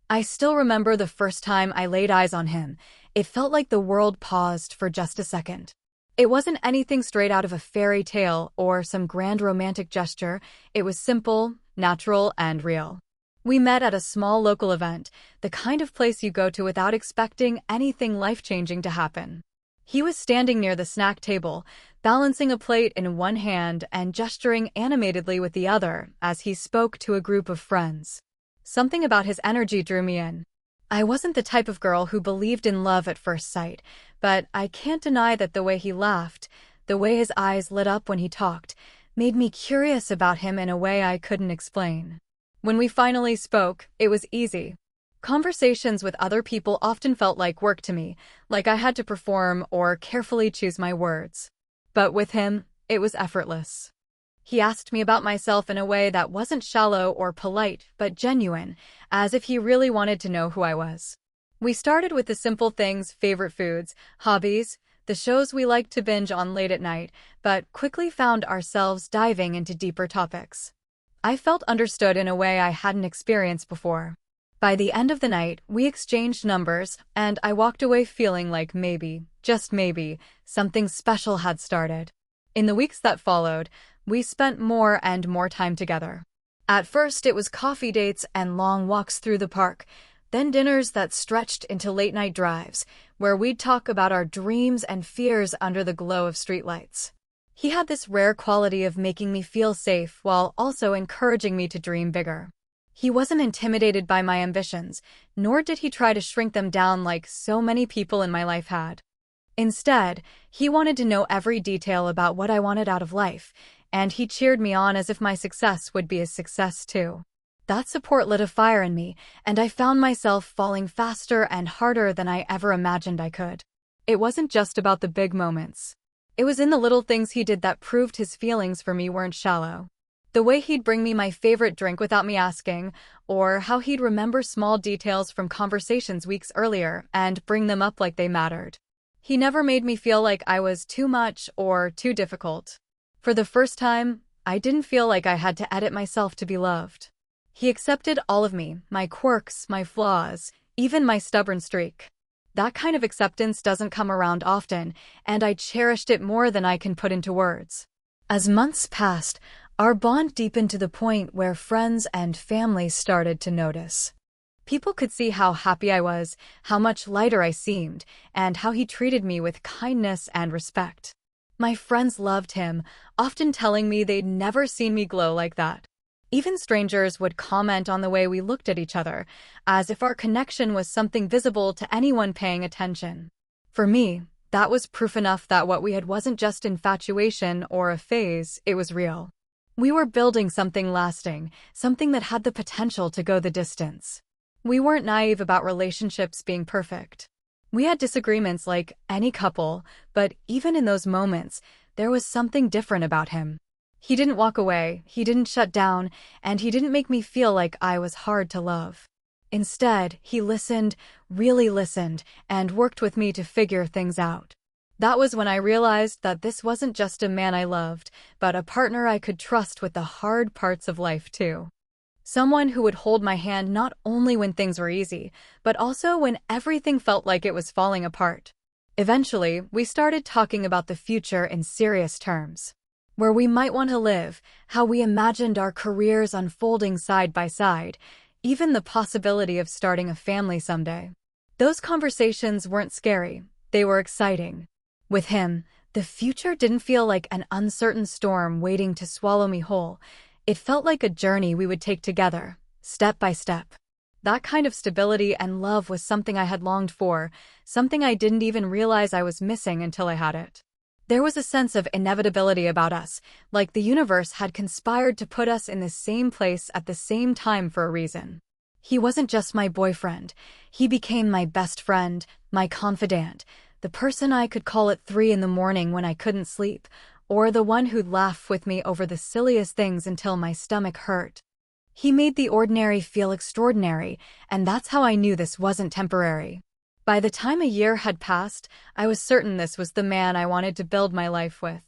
I still remember the first time I laid eyes on him. It felt like the world paused for just a second. It wasn't anything straight out of a fairy tale or some grand romantic gesture. It was simple, natural, and real. We met at a small local event, the kind of place you go to without expecting anything life-changing to happen. He was standing near the snack table, balancing a plate in one hand and gesturing animatedly with the other as he spoke to a group of friends. Something about his energy drew me in. I wasn't the type of girl who believed in love at first sight, but I can't deny that the way he laughed, the way his eyes lit up when he talked, made me curious about him in a way I couldn't explain. When we finally spoke, it was easy. Conversations with other people often felt like work to me, like I had to perform or carefully choose my words. But with him, it was effortless. He asked me about myself in a way that wasn't shallow or polite, but genuine, as if he really wanted to know who I was. We started with the simple things: favorite foods, hobbies, the shows we liked to binge on late at night, but quickly found ourselves diving into deeper topics. I felt understood in a way I hadn't experienced before. By the end of the night, we exchanged numbers, and I walked away feeling like maybe, just maybe, something special had started. In the weeks that followed, we spent more and more time together. At first, it was coffee dates and long walks through the park, then dinners that stretched into late-night drives, where we'd talk about our dreams and fears under the glow of streetlights. He had this rare quality of making me feel safe while also encouraging me to dream bigger. He wasn't intimidated by my ambitions, nor did he try to shrink them down like so many people in my life had. Instead, he wanted to know every detail about what I wanted out of life, and he cheered me on as if my success would be his success too. That support lit a fire in me, and I found myself falling faster and harder than I ever imagined I could. It wasn't just about the big moments. It was in the little things he did that proved his feelings for me weren't shallow. The way he'd bring me my favorite drink without me asking, or how he'd remember small details from conversations weeks earlier and bring them up like they mattered. He never made me feel like I was too much or too difficult. For the first time, I didn't feel like I had to edit myself to be loved. He accepted all of me, my quirks, my flaws, even my stubborn streak. That kind of acceptance doesn't come around often, and I cherished it more than I can put into words. As months passed, our bond deepened to the point where friends and family started to notice. People could see how happy I was, how much lighter I seemed, and how he treated me with kindness and respect. My friends loved him, often telling me they'd never seen me glow like that. Even strangers would comment on the way we looked at each other, as if our connection was something visible to anyone paying attention. For me, that was proof enough that what we had wasn't just infatuation or a phase, it was real. We were building something lasting, something that had the potential to go the distance. We weren't naive about relationships being perfect. We had disagreements like any couple, but even in those moments, there was something different about him. He didn't walk away, he didn't shut down, and he didn't make me feel like I was hard to love. Instead, he listened, really listened, and worked with me to figure things out. That was when I realized that this wasn't just a man I loved, but a partner I could trust with the hard parts of life too. Someone who would hold my hand not only when things were easy, but also when everything felt like it was falling apart. Eventually, we started talking about the future in serious terms. Where we might want to live, how we imagined our careers unfolding side by side, even the possibility of starting a family someday. Those conversations weren't scary, they were exciting. With him, the future didn't feel like an uncertain storm waiting to swallow me whole. It felt like a journey we would take together, step by step. That kind of stability and love was something I had longed for, something I didn't even realize I was missing until I had it. There was a sense of inevitability about us, like the universe had conspired to put us in the same place at the same time for a reason. He wasn't just my boyfriend. He became my best friend, my confidant, the person I could call at 3 a.m. when I couldn't sleep, or the one who'd laugh with me over the silliest things until my stomach hurt. He made the ordinary feel extraordinary, and that's how I knew this wasn't temporary. By the time a year had passed, I was certain this was the man I wanted to build my life with.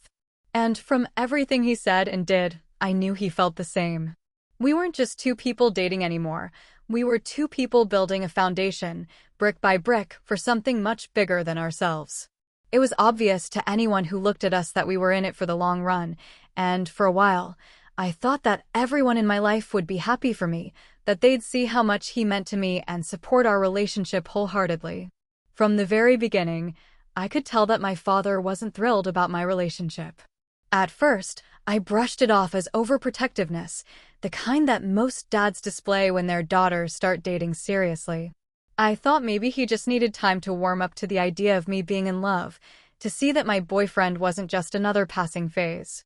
And from everything he said and did, I knew he felt the same. We weren't just two people dating anymore. We were two people building a foundation, brick by brick, for something much bigger than ourselves. It was obvious to anyone who looked at us that we were in it for the long run, and for a while, I thought that everyone in my life would be happy for me, that they'd see how much he meant to me and support our relationship wholeheartedly. From the very beginning, I could tell that my father wasn't thrilled about my relationship. At first, I brushed it off as overprotectiveness, the kind that most dads display when their daughters start dating seriously. I thought maybe he just needed time to warm up to the idea of me being in love, to see that my boyfriend wasn't just another passing phase.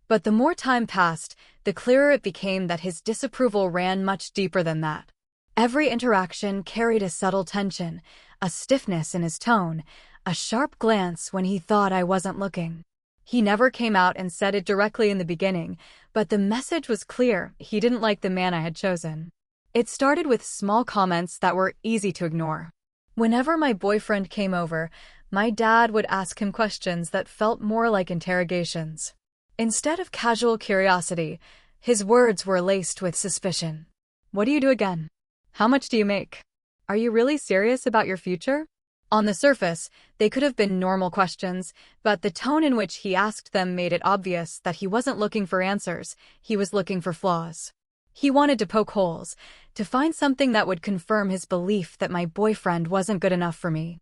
But the more time passed, the clearer it became that his disapproval ran much deeper than that. Every interaction carried a subtle tension, a stiffness in his tone, a sharp glance when he thought I wasn't looking. He never came out and said it directly in the beginning, but the message was clear: he didn't like the man I had chosen. It started with small comments that were easy to ignore. Whenever my boyfriend came over, my dad would ask him questions that felt more like interrogations. Instead of casual curiosity, his words were laced with suspicion. "What do you do again? How much do you make? Are you really serious about your future?" On the surface, they could have been normal questions, but the tone in which he asked them made it obvious that he wasn't looking for answers, he was looking for flaws. He wanted to poke holes, to find something that would confirm his belief that my boyfriend wasn't good enough for me.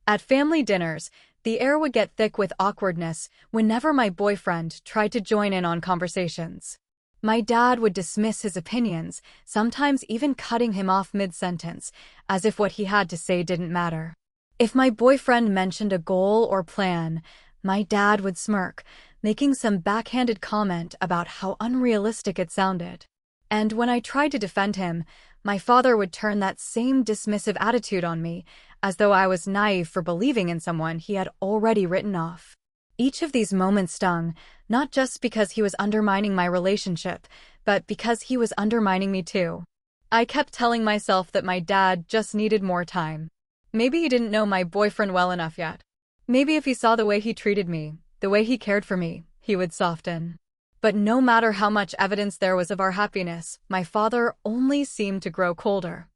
At family dinners, the air would get thick with awkwardness whenever my boyfriend tried to join in on conversations. My dad would dismiss his opinions, sometimes even cutting him off mid-sentence, as if what he had to say didn't matter. If my boyfriend mentioned a goal or plan, my dad would smirk, making some backhanded comment about how unrealistic it sounded. And when I tried to defend him, my father would turn that same dismissive attitude on me, as though I was naive for believing in someone he had already written off. Each of these moments stung, not just because he was undermining my relationship, but because he was undermining me too. I kept telling myself that my dad just needed more time. Maybe he didn't know my boyfriend well enough yet. Maybe if he saw the way he treated me, the way he cared for me, he would soften. But no matter how much evidence there was of our happiness, my father only seemed to grow colder.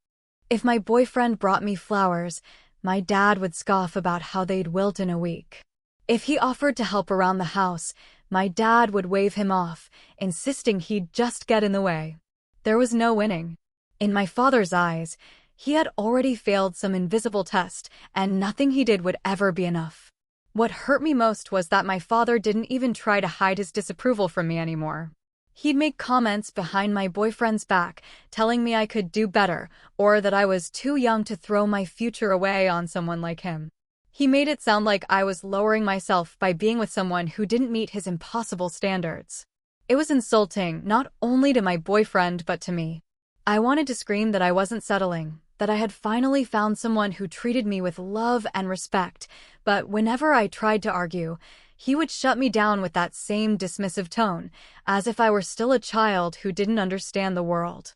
If my boyfriend brought me flowers, my dad would scoff about how they'd wilt in a week. If he offered to help around the house, my dad would wave him off, insisting he'd just get in the way. There was no winning. In my father's eyes, he had already failed some invisible test, and nothing he did would ever be enough. What hurt me most was that my father didn't even try to hide his disapproval from me anymore. He'd make comments behind my boyfriend's back, telling me I could do better, or that I was too young to throw my future away on someone like him. He made it sound like I was lowering myself by being with someone who didn't meet his impossible standards. It was insulting, not only to my boyfriend but to me. I wanted to scream that I wasn't settling, that I had finally found someone who treated me with love and respect, but whenever I tried to argue, he would shut me down with that same dismissive tone, as if I were still a child who didn't understand the world.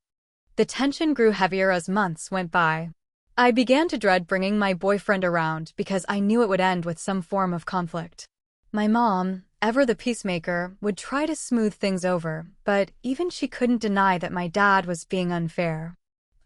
The tension grew heavier as months went by. I began to dread bringing my boyfriend around because I knew it would end with some form of conflict. My mom, ever the peacemaker, would try to smooth things over, but even she couldn't deny that my dad was being unfair.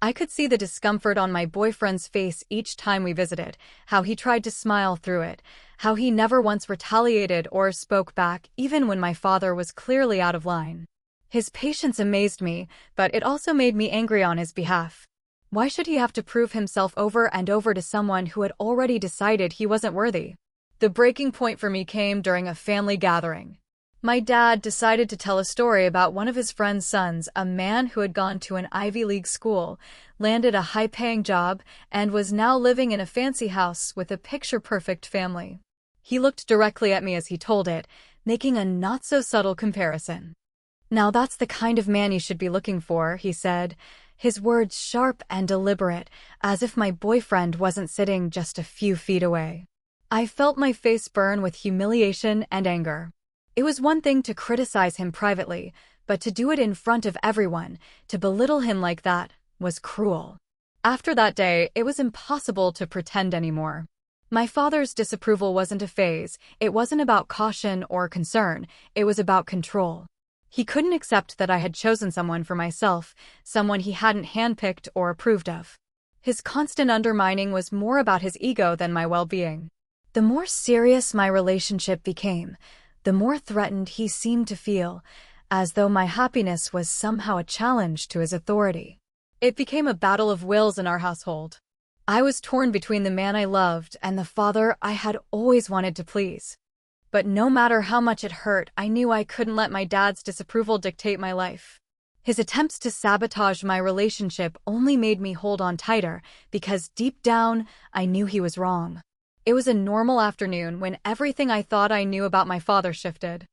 I could see the discomfort on my boyfriend's face each time we visited, how he tried to smile through it, how he never once retaliated or spoke back even when my father was clearly out of line. His patience amazed me, but it also made me angry on his behalf. Why should he have to prove himself over and over to someone who had already decided he wasn't worthy? The breaking point for me came during a family gathering. My dad decided to tell a story about one of his friend's sons, a man who had gone to an Ivy League school, landed a high-paying job, and was now living in a fancy house with a picture-perfect family. He looked directly at me as he told it, making a not-so-subtle comparison. "Now that's the kind of man you should be looking for," he said, his words sharp and deliberate, as if my boyfriend wasn't sitting just a few feet away. I felt my face burn with humiliation and anger. It was one thing to criticize him privately, but to do it in front of everyone, to belittle him like that, was cruel. After that day, it was impossible to pretend anymore. My father's disapproval wasn't a phase, it wasn't about caution or concern, it was about control. He couldn't accept that I had chosen someone for myself, someone he hadn't handpicked or approved of. His constant undermining was more about his ego than my well-being. The more serious my relationship became, the more threatened he seemed to feel, as though my happiness was somehow a challenge to his authority. It became a battle of wills in our household. I was torn between the man I loved and the father I had always wanted to please. But no matter how much it hurt, I knew I couldn't let my dad's disapproval dictate my life. His attempts to sabotage my relationship only made me hold on tighter, because deep down, I knew he was wrong. It was a normal afternoon when everything I thought I knew about my father shifted.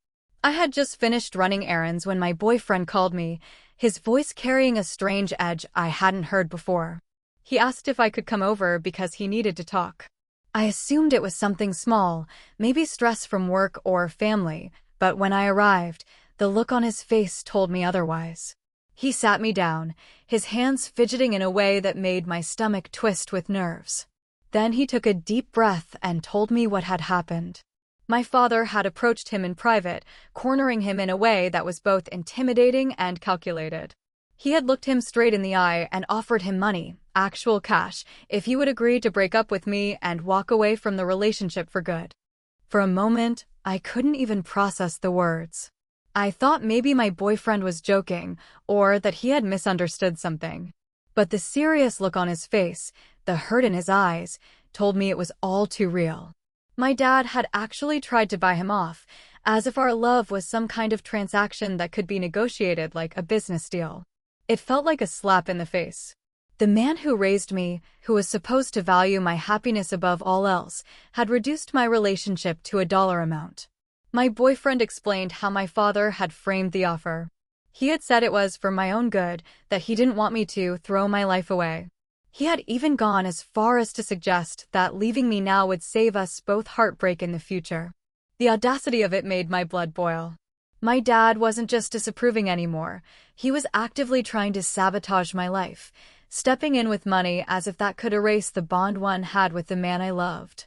I had just finished running errands when my boyfriend called me, his voice carrying a strange edge I hadn't heard before. He asked if I could come over because he needed to talk. I assumed it was something small, maybe stress from work or family, but when I arrived, the look on his face told me otherwise. He sat me down, his hands fidgeting in a way that made my stomach twist with nerves. Then he took a deep breath and told me what had happened. My father had approached him in private, cornering him in a way that was both intimidating and calculated. He had looked him straight in the eye and offered him money, actual cash, if he would agree to break up with me and walk away from the relationship for good. For a moment, I couldn't even process the words. I thought maybe my boyfriend was joking, or that he had misunderstood something. But the serious look on his face, the hurt in his eyes, told me it was all too real. My dad had actually tried to buy him off, as if our love was some kind of transaction that could be negotiated like a business deal. It felt like a slap in the face. The man who raised me, who was supposed to value my happiness above all else, had reduced my relationship to a dollar amount. My boyfriend explained how my father had framed the offer. He had said it was for my own good, that he didn't want me to throw my life away. He had even gone as far as to suggest that leaving me now would save us both heartbreak in the future. The audacity of it made my blood boil. My dad wasn't just disapproving anymore, he was actively trying to sabotage my life, stepping in with money as if that could erase the bond one had with the man I loved.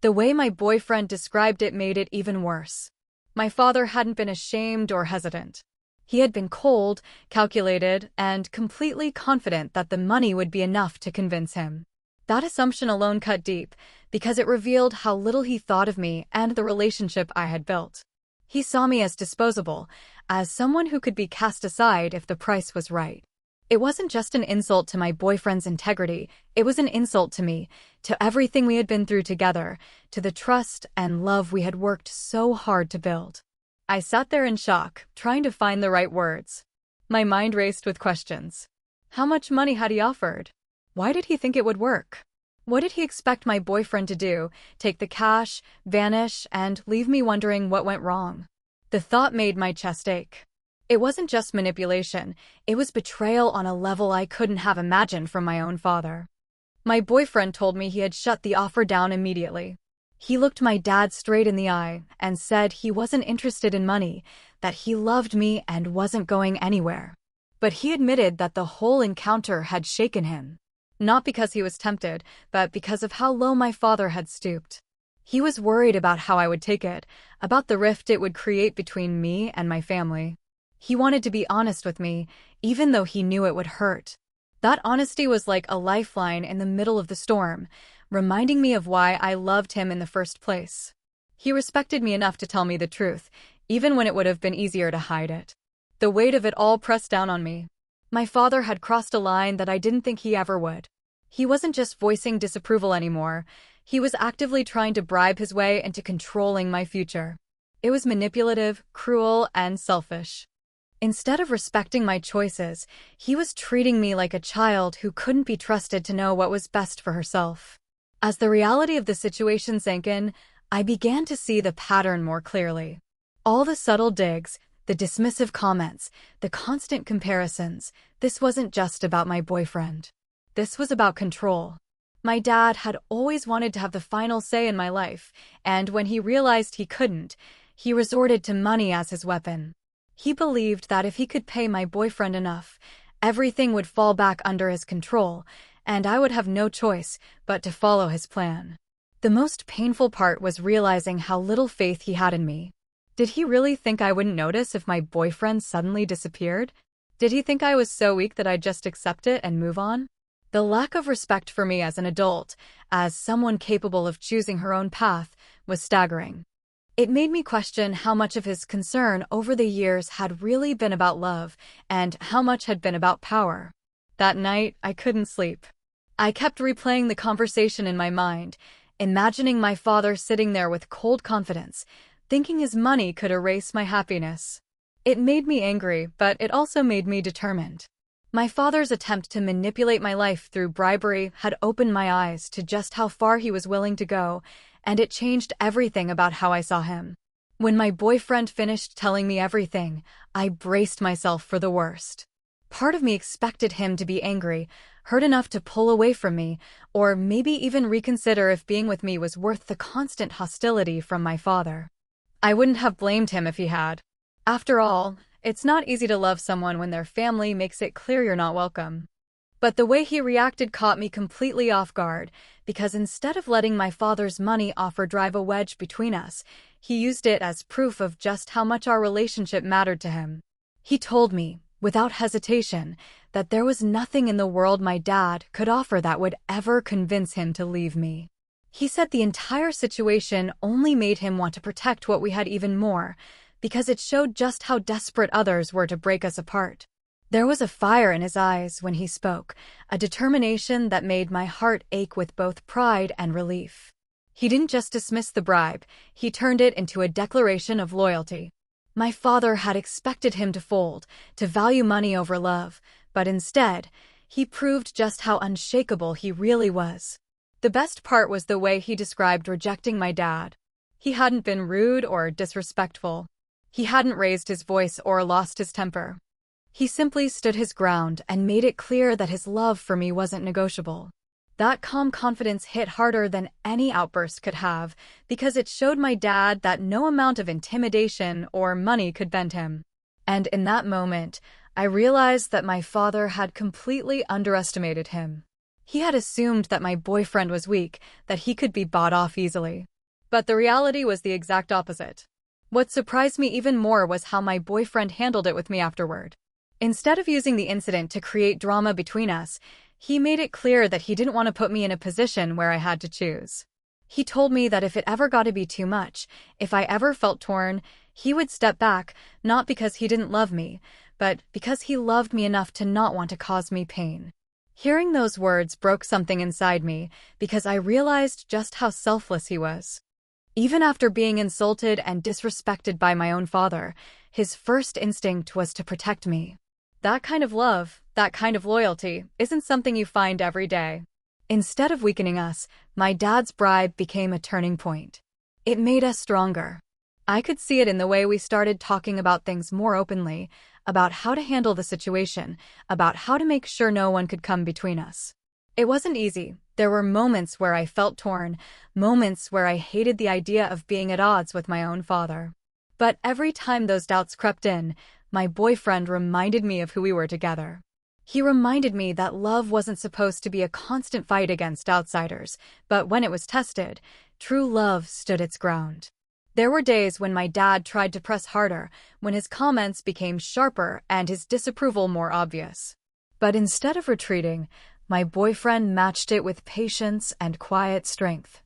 The way my boyfriend described it made it even worse. My father hadn't been ashamed or hesitant. He had been cold, calculated, and completely confident that the money would be enough to convince him. That assumption alone cut deep, because it revealed how little he thought of me and the relationship I had built. He saw me as disposable, as someone who could be cast aside if the price was right. It wasn't just an insult to my boyfriend's integrity, it was an insult to me, to everything we had been through together, to the trust and love we had worked so hard to build. I sat there in shock, trying to find the right words. My mind raced with questions. How much money had he offered? Why did he think it would work? What did he expect my boyfriend to do, take the cash, vanish, and leave me wondering what went wrong? The thought made my chest ache. It wasn't just manipulation, it was betrayal on a level I couldn't have imagined from my own father. My boyfriend told me he had shut the offer down immediately. He looked my dad straight in the eye and said he wasn't interested in money, that he loved me and wasn't going anywhere. But he admitted that the whole encounter had shaken him. Not because he was tempted, but because of how low my father had stooped. He was worried about how I would take it, about the rift it would create between me and my family. He wanted to be honest with me, even though he knew it would hurt. That honesty was like a lifeline in the middle of the storm, reminding me of why I loved him in the first place. He respected me enough to tell me the truth, even when it would have been easier to hide it. The weight of it all pressed down on me. My father had crossed a line that I didn't think he ever would. He wasn't just voicing disapproval anymore, he was actively trying to bribe his way into controlling my future. It was manipulative, cruel, and selfish. Instead of respecting my choices, he was treating me like a child who couldn't be trusted to know what was best for herself. As the reality of the situation sank in, I began to see the pattern more clearly. All the subtle digs, the dismissive comments, the constant comparisons, this wasn't just about my boyfriend. This was about control. My dad had always wanted to have the final say in my life, and when he realized he couldn't, he resorted to money as his weapon. He believed that if he could pay my boyfriend enough, everything would fall back under his control, and I would have no choice but to follow his plan. The most painful part was realizing how little faith he had in me. Did he really think I wouldn't notice if my boyfriend suddenly disappeared? Did he think I was so weak that I'd just accept it and move on? The lack of respect for me as an adult, as someone capable of choosing her own path, was staggering. It made me question how much of his concern over the years had really been about love and how much had been about power. That night, I couldn't sleep. I kept replaying the conversation in my mind, imagining my father sitting there with cold confidence, thinking his money could erase my happiness. It made me angry, but it also made me determined. My father's attempt to manipulate my life through bribery had opened my eyes to just how far he was willing to go, and it changed everything about how I saw him. When my boyfriend finished telling me everything, I braced myself for the worst. Part of me expected him to be angry, hurt enough to pull away from me, or maybe even reconsider if being with me was worth the constant hostility from my father. I wouldn't have blamed him if he had. After all, it's not easy to love someone when their family makes it clear you're not welcome. But the way he reacted caught me completely off guard, because instead of letting my father's money offer drive a wedge between us, he used it as proof of just how much our relationship mattered to him. He told me, without hesitation, that there was nothing in the world my dad could offer that would ever convince him to leave me. He said the entire situation only made him want to protect what we had even more, because it showed just how desperate others were to break us apart. There was a fire in his eyes when he spoke, a determination that made my heart ache with both pride and relief. He didn't just dismiss the bribe, he turned it into a declaration of loyalty. My father had expected him to fold, to value money over love, but instead, he proved just how unshakable he really was. The best part was the way he described rejecting my dad. He hadn't been rude or disrespectful. He hadn't raised his voice or lost his temper. He simply stood his ground and made it clear that his love for me wasn't negotiable. That calm confidence hit harder than any outburst could have, because it showed my dad that no amount of intimidation or money could bend him. And in that moment, I realized that my father had completely underestimated him. He had assumed that my boyfriend was weak, that he could be bought off easily. But the reality was the exact opposite. What surprised me even more was how my boyfriend handled it with me afterward. Instead of using the incident to create drama between us, he made it clear that he didn't want to put me in a position where I had to choose. He told me that if it ever got to be too much, if I ever felt torn, he would step back, not because he didn't love me, but because he loved me enough to not want to cause me pain. Hearing those words broke something inside me, because I realized just how selfless he was. Even after being insulted and disrespected by my own father, his first instinct was to protect me. That kind of love, that kind of loyalty, isn't something you find every day. Instead of weakening us, my dad's bribe became a turning point. It made us stronger. I could see it in the way we started talking about things more openly, about how to handle the situation, about how to make sure no one could come between us. It wasn't easy. There were moments where I felt torn, moments where I hated the idea of being at odds with my own father. But every time those doubts crept in, my boyfriend reminded me of who we were together. He reminded me that love wasn't supposed to be a constant fight against outsiders, but when it was tested, true love stood its ground. There were days when my dad tried to press harder, when his comments became sharper and his disapproval more obvious. But instead of retreating, my boyfriend matched it with patience and quiet strength.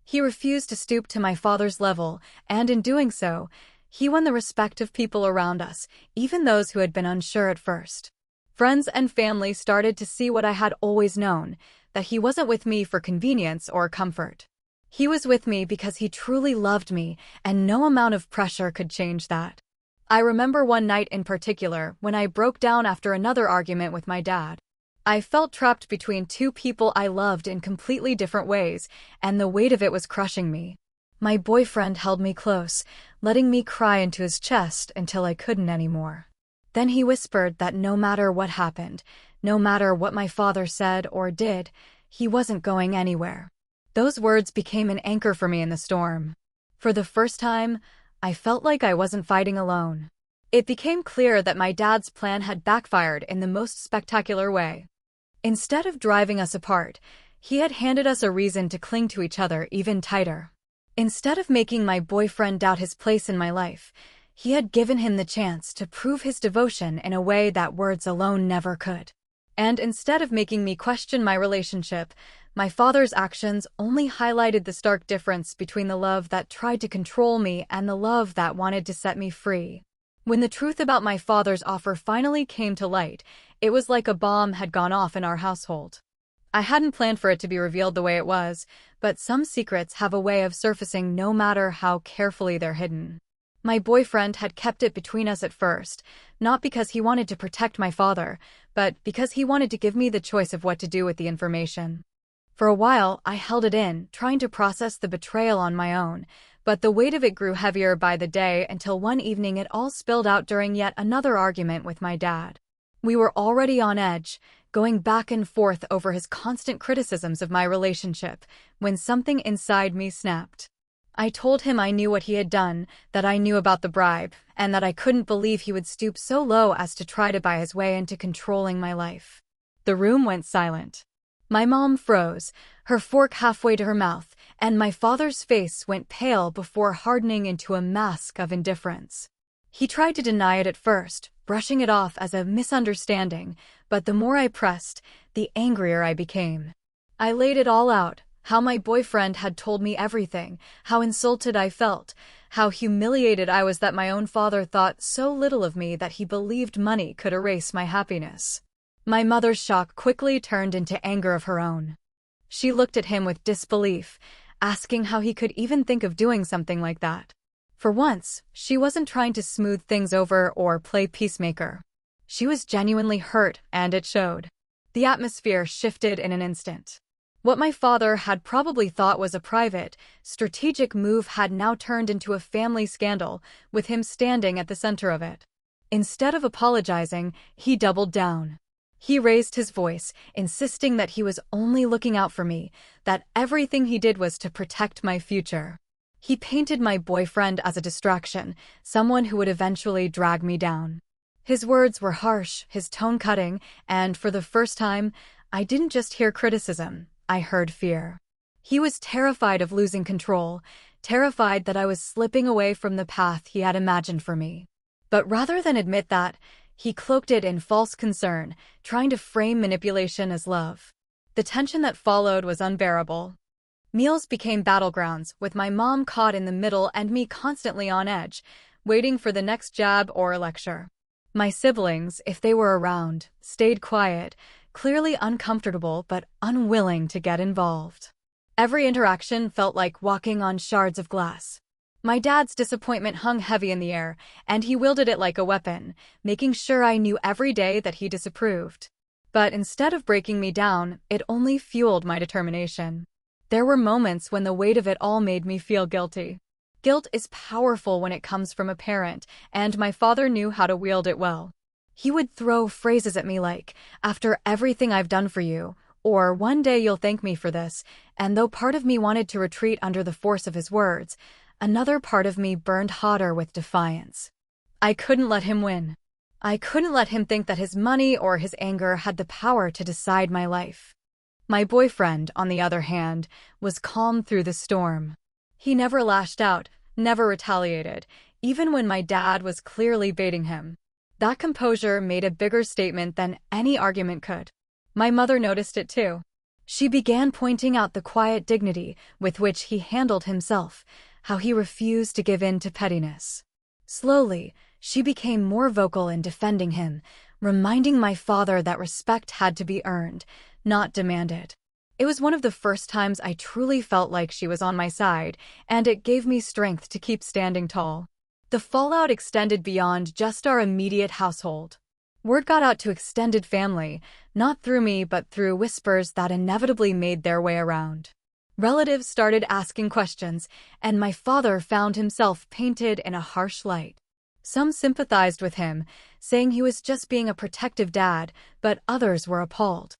He refused to stoop to my father's level, and in doing so, he won the respect of people around us, even those who had been unsure at first. Friends and family started to see what I had always known, that he wasn't with me for convenience or comfort. He was with me because he truly loved me, and no amount of pressure could change that. I remember one night in particular when I broke down after another argument with my dad. I felt trapped between two people I loved in completely different ways, and the weight of it was crushing me. My boyfriend held me close, letting me cry into his chest until I couldn't anymore. Then he whispered that no matter what happened, no matter what my father said or did, he wasn't going anywhere. Those words became an anchor for me in the storm. For the first time, I felt like I wasn't fighting alone. It became clear that my dad's plan had backfired in the most spectacular way. Instead of driving us apart, he had handed us a reason to cling to each other even tighter. Instead of making my boyfriend doubt his place in my life, he had given him the chance to prove his devotion in a way that words alone never could. And instead of making me question my relationship, my father's actions only highlighted the stark difference between the love that tried to control me and the love that wanted to set me free. When the truth about my father's offer finally came to light, it was like a bomb had gone off in our household. I hadn't planned for it to be revealed the way it was, but some secrets have a way of surfacing no matter how carefully they're hidden. My boyfriend had kept it between us at first, not because he wanted to protect my father, but because he wanted to give me the choice of what to do with the information. For a while, I held it in, trying to process the betrayal on my own, but the weight of it grew heavier by the day until one evening it all spilled out during yet another argument with my dad. We were already on edge, going back and forth over his constant criticisms of my relationship, when something inside me snapped. I told him I knew what he had done, that I knew about the bribe, and that I couldn't believe he would stoop so low as to try to buy his way into controlling my life. The room went silent. My mom froze, her fork halfway to her mouth, and my father's face went pale before hardening into a mask of indifference. He tried to deny it at first, brushing it off as a misunderstanding, but the more I pressed, the angrier I became. I laid it all out. How my boyfriend had told me everything, how insulted I felt, how humiliated I was that my own father thought so little of me that he believed money could erase my happiness. My mother's shock quickly turned into anger of her own. She looked at him with disbelief, asking how he could even think of doing something like that. For once, she wasn't trying to smooth things over or play peacemaker. She was genuinely hurt, and it showed. The atmosphere shifted in an instant. What my father had probably thought was a private, strategic move had now turned into a family scandal, with him standing at the center of it. Instead of apologizing, he doubled down. He raised his voice, insisting that he was only looking out for me, that everything he did was to protect my future. He painted my boyfriend as a distraction, someone who would eventually drag me down. His words were harsh, his tone cutting, and for the first time, I didn't just hear criticism. I heard fear. He was terrified of losing control, terrified that I was slipping away from the path he had imagined for me. But rather than admit that, he cloaked it in false concern, trying to frame manipulation as love. The tension that followed was unbearable. Meals became battlegrounds, with my mom caught in the middle and me constantly on edge, waiting for the next jab or lecture. My siblings, if they were around, stayed quiet, clearly uncomfortable but unwilling to get involved. Every interaction felt like walking on shards of glass. My dad's disappointment hung heavy in the air, and he wielded it like a weapon, making sure I knew every day that he disapproved. But instead of breaking me down, it only fueled my determination. There were moments when the weight of it all made me feel guilty. Guilt is powerful when it comes from a parent, and my father knew how to wield it well. He would throw phrases at me like, "After everything I've done for you," or "One day you'll thank me for this," and though part of me wanted to retreat under the force of his words, another part of me burned hotter with defiance. I couldn't let him win. I couldn't let him think that his money or his anger had the power to decide my life. My boyfriend, on the other hand, was calm through the storm. He never lashed out, never retaliated, even when my dad was clearly baiting him. That composure made a bigger statement than any argument could. My mother noticed it too. She began pointing out the quiet dignity with which he handled himself, how he refused to give in to pettiness. Slowly, she became more vocal in defending him, reminding my father that respect had to be earned, not demanded. It was one of the first times I truly felt like she was on my side, and it gave me strength to keep standing tall. The fallout extended beyond just our immediate household. Word got out to extended family, not through me but through whispers that inevitably made their way around. Relatives started asking questions, and my father found himself painted in a harsh light. Some sympathized with him, saying he was just being a protective dad, but others were appalled.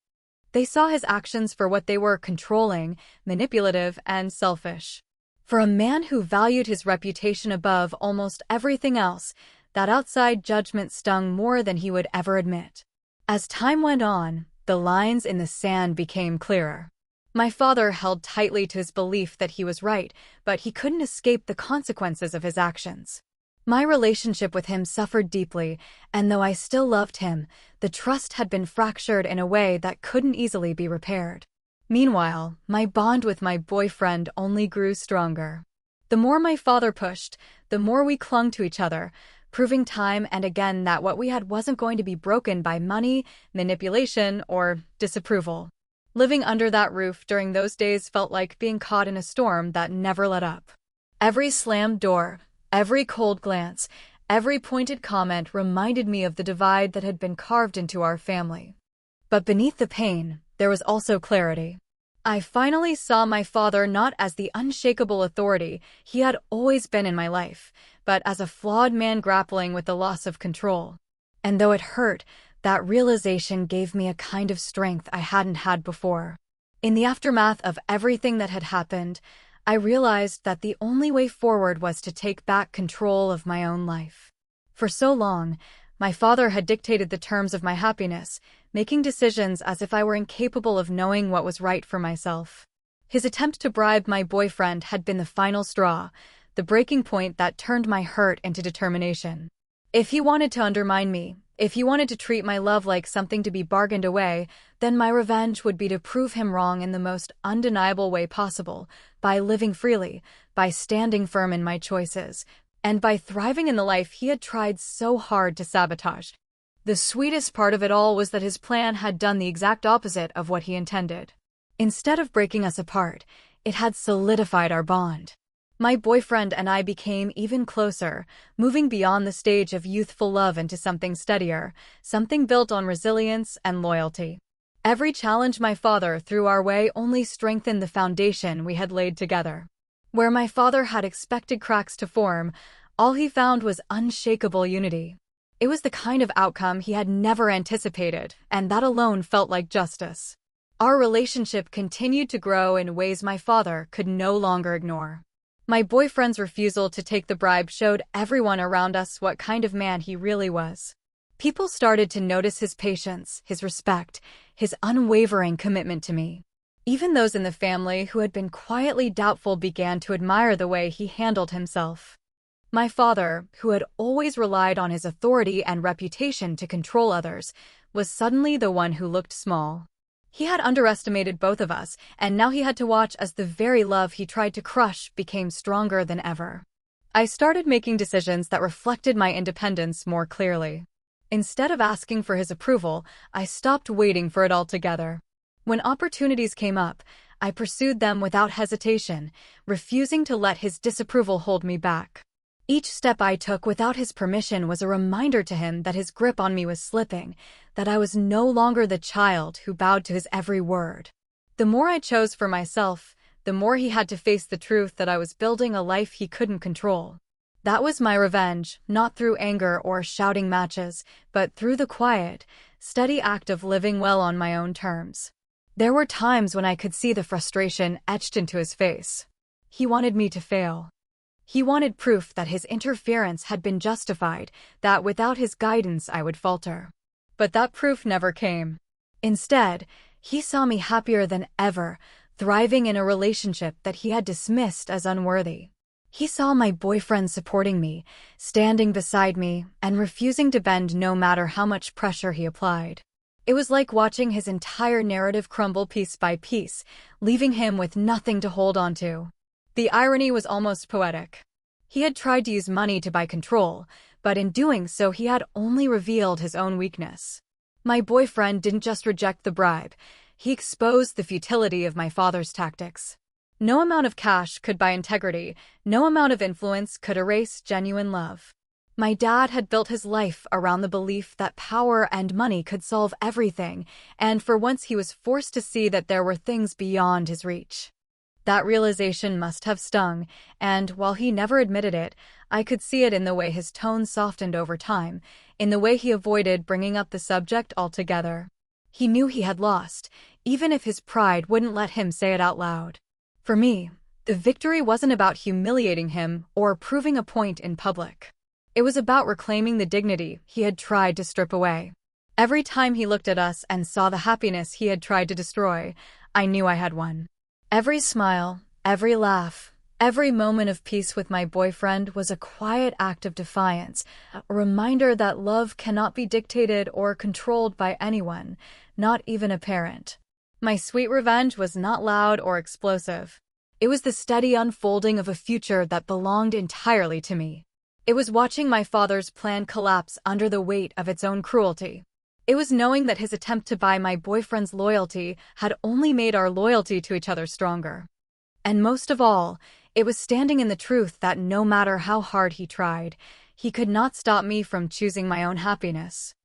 They saw his actions for what they were: controlling, manipulative, and selfish. For a man who valued his reputation above almost everything else, that outside judgment stung more than he would ever admit. As time went on, the lines in the sand became clearer. My father held tightly to his belief that he was right, but he couldn't escape the consequences of his actions. My relationship with him suffered deeply, and though I still loved him, the trust had been fractured in a way that couldn't easily be repaired. Meanwhile, my bond with my boyfriend only grew stronger. The more my father pushed, the more we clung to each other, proving time and again that what we had wasn't going to be broken by money, manipulation, or disapproval. Living under that roof during those days felt like being caught in a storm that never let up. Every slammed door, every cold glance, every pointed comment reminded me of the divide that had been carved into our family. But beneath the pain, there was also clarity. I finally saw my father not as the unshakable authority he had always been in my life, but as a flawed man grappling with the loss of control. And though it hurt, that realization gave me a kind of strength I hadn't had before. In the aftermath of everything that had happened, I realized that the only way forward was to take back control of my own life. For so long, my father had dictated the terms of my happiness, making decisions as if I were incapable of knowing what was right for myself. His attempt to bribe my boyfriend had been the final straw, the breaking point that turned my hurt into determination. If he wanted to undermine me, if he wanted to treat my love like something to be bargained away, then my revenge would be to prove him wrong in the most undeniable way possible, by living freely, by standing firm in my choices, and by thriving in the life he had tried so hard to sabotage. The sweetest part of it all was that his plan had done the exact opposite of what he intended. Instead of breaking us apart, it had solidified our bond. My boyfriend and I became even closer, moving beyond the stage of youthful love into something steadier, something built on resilience and loyalty. Every challenge my father threw our way only strengthened the foundation we had laid together. Where my father had expected cracks to form, all he found was unshakable unity. It was the kind of outcome he had never anticipated, and that alone felt like justice. Our relationship continued to grow in ways my father could no longer ignore. My boyfriend's refusal to take the bribe showed everyone around us what kind of man he really was. People started to notice his patience, his respect, his unwavering commitment to me. Even those in the family who had been quietly doubtful began to admire the way he handled himself. My father, who had always relied on his authority and reputation to control others, was suddenly the one who looked small. He had underestimated both of us, and now he had to watch as the very love he tried to crush became stronger than ever. I started making decisions that reflected my independence more clearly. Instead of asking for his approval, I stopped waiting for it altogether. When opportunities came up, I pursued them without hesitation, refusing to let his disapproval hold me back. Each step I took without his permission was a reminder to him that his grip on me was slipping, that I was no longer the child who bowed to his every word. The more I chose for myself, the more he had to face the truth that I was building a life he couldn't control. That was my revenge, not through anger or shouting matches, but through the quiet, steady act of living well on my own terms. There were times when I could see the frustration etched into his face. He wanted me to fail. He wanted proof that his interference had been justified, that without his guidance I would falter. But that proof never came. Instead, he saw me happier than ever, thriving in a relationship that he had dismissed as unworthy. He saw my boyfriend supporting me, standing beside me, and refusing to bend no matter how much pressure he applied. It was like watching his entire narrative crumble piece by piece, leaving him with nothing to hold on to. The irony was almost poetic. He had tried to use money to buy control, but in doing so he had only revealed his own weakness. My boyfriend didn't just reject the bribe, he exposed the futility of my father's tactics. No amount of cash could buy integrity, no amount of influence could erase genuine love. My dad had built his life around the belief that power and money could solve everything, and for once he was forced to see that there were things beyond his reach. That realization must have stung, and while he never admitted it, I could see it in the way his tone softened over time, in the way he avoided bringing up the subject altogether. He knew he had lost, even if his pride wouldn't let him say it out loud. For me, the victory wasn't about humiliating him or proving a point in public. It was about reclaiming the dignity he had tried to strip away. Every time he looked at us and saw the happiness he had tried to destroy, I knew I had won. Every smile, every laugh, every moment of peace with my boyfriend was a quiet act of defiance, a reminder that love cannot be dictated or controlled by anyone, not even a parent. My sweet revenge was not loud or explosive. It was the steady unfolding of a future that belonged entirely to me. It was watching my father's plan collapse under the weight of its own cruelty. It was knowing that his attempt to buy my boyfriend's loyalty had only made our loyalty to each other stronger. And most of all, it was standing in the truth that no matter how hard he tried, he could not stop me from choosing my own happiness.